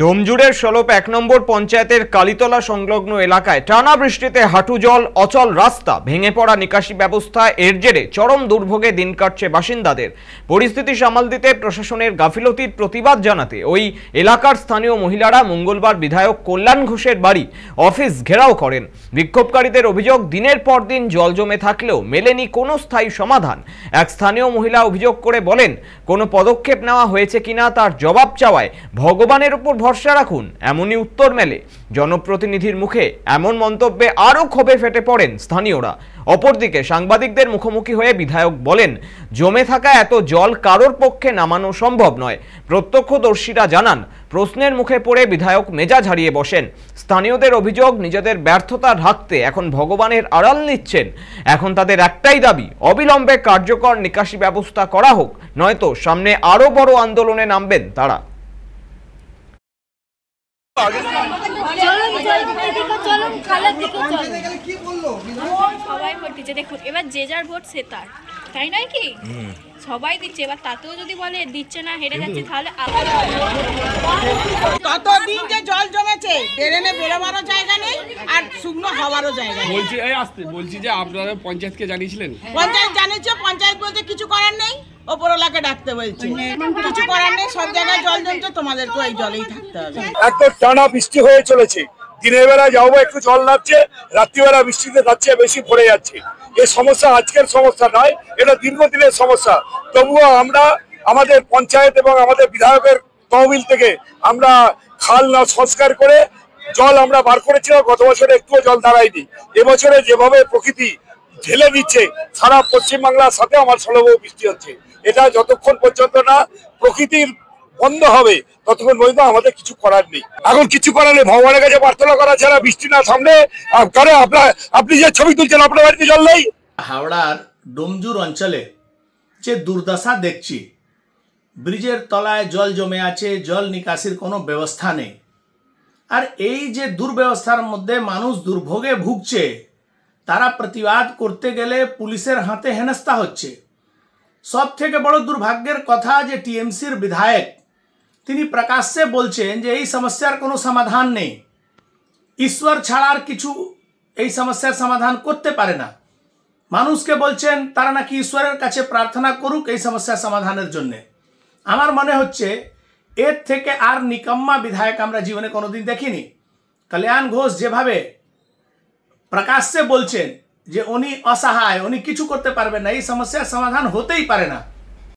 ডোমজুড়ের সলপ ১ নম্বর পঞ্চায়েতের কালীতলা সংলগ্ন এলাকায় টানা বৃষ্টিতে হাঁটু জল, অচল রাস্তা, ভেঙে পড়া নিকাশি ব্যবস্থা, এর জেরে চরম দুর্ভোগে দিন কাটছে বাসিন্দাদের। পরিস্থিতি সামাল দিতে প্রশাসনের গাফিলতির প্রতিবাদ জানাতে ওই এলাকার স্থানীয় মহিলারা মঙ্গলবার বিধায়ক কল্যাণ ঘোষের বাড়ি, অফিস ঘেরাও করেন। বিক্ষোভকারীদের অভিযোগ, দিনের পর দিন জল জমে থাকলেও মেলেনি কোনো স্থায়ী সমাধান। এক স্থানীয় মহিলা অভিযোগ করে বলেন, কোনো পদক্ষেপ নেওয়া হয়েছে কিনা তার জবাব চাওয়ায় ভগবানের উপর ভরসা রাখুন এমনই উত্তর মেলে। জনপ্রতিনিধির মুখে এমন মন্তব্যে আরও ক্ষোভে ফেটে পড়েন স্থানীয়রা। অপরদিকে সাংবাদিকদের মুখোমুখি হয়ে বিধায়ক বলেন, জমে থাকা এত জল কারোর পক্ষে নামানো সম্ভব নয়। প্রত্যক্ষদর্শীরা জানান, প্রশ্নের মুখে পড়ে বিধায়ক মেজাজ হারিয়ে বসেন। স্থানীয়দের অভিযোগ, নিজেদের ব্যর্থতা ঢাকতে এখন ভগবানের আড়াল নিচ্ছেন। এখন তাদের একটাই দাবি, অবিলম্বে কার্যকর নিকাশি ব্যবস্থা করা হোক, নয়তো সামনে আরও বড় আন্দোলনে নামবেন তারা। সবাই ভোট দিচ্ছে, দেখুন এবার যে যার ভোট সে তার, তাই নয় কি? সবাই দিচ্ছে, এবার তাতেও যদি বলে দিচ্ছে না, হেরে যাচ্ছে, তাহলে কতদিন যে জল জমেছে, ড্রেনে বেরোবারও জায়গা নেই আর শুকনো হওয়ারও জায়গা নেই। বলছি যে আপনারা পঞ্চায়েতকে জানিয়েছিলেন? পঞ্চায়েত জানিয়েছে, পঞ্চায়েত বলতে কিছু করার নেই, ওপরওয়ালাকে ডাকতে বলছে, কিছু করার নেই, সব জায়গায় জল জমছে, তোমাদেরকে এই জলেই থাকতে হবে। একদম টানা বৃষ্টি হয়ে চলেছে, দিনের বেলা যাবো একটু জল নামছে, রাত্রিবেলা বৃষ্টিতে যাচ্ছে বেশি পড়ে যাচ্ছে। এই সমস্যা আজকের সমস্যা নয়, এটা দীর্ঘদিনের সমস্যা। তবুও আমরা আমাদের পঞ্চায়েত এবং আমাদের বিধায়কের তহবিল থেকে আমরা খাল না সংস্কার করে জল আমরা বার করেছিলাম। গত বছরে একটুও জল দাঁড়ায়নি। এবছরে যেভাবে প্রকৃতি ঢেলে দিচ্ছে সারা পশ্চিমবাংলার সাথে আমার সুলভ বৃষ্টি হচ্ছে। এটা যতক্ষণ পর্যন্ত না প্রকৃতির বন্ধ হবে ততক্ষণ পর্যন্ত আমাদের কিছু করার নেই। এখন কিছু করার নেই, ভগবানের কাছে প্রার্থনা করা ছাড়া। বৃষ্টি না থামলে কারণ আপনি যে ছবি তুলছেন, আপনার বাড়িতে জল নেই। হাওড়ার ডোমজুর অঞ্চলে যে দুর্দশা দেখছি, ব্রিজের তলায় জল জমে আছে, জল নিকাশির কোনো ব্যবস্থা নেই। আর এই যে দুর্ব্যবস্থার মধ্যে মানুষ দুর্ভোগে ভুগছে, তারা প্রতিবাদ করতে গেলে পুলিশের হাতে হেনস্থা হচ্ছে। সব থেকে বড় দুর্ভাগ্যের কথা যে টিএমসির বিধায়ক তিনি প্রকাশ্যে বলছেন যে এই সমস্যার কোনো সমাধান নেই, ঈশ্বর ছাড়ার কিছু এই সমস্যার সমাধান করতে পারে না। মানুষকে বলছেন তারা নাকি ঈশ্বরের কাছে প্রার্থনা করুক এই সমস্যার সমাধানের জন্যে। আমার মনে হচ্ছে এর থেকে আর নিকম্মা বিধায়ক আমরা জীবনে কোনোদিন দেখিনি। কল্যাণ ঘোষ যেভাবে প্রকাশ্যে বলছেন যে উনি অসহায়, উনি কিছু করতে পারবেন না, এই সমস্যার সমাধান হতেই পারে না।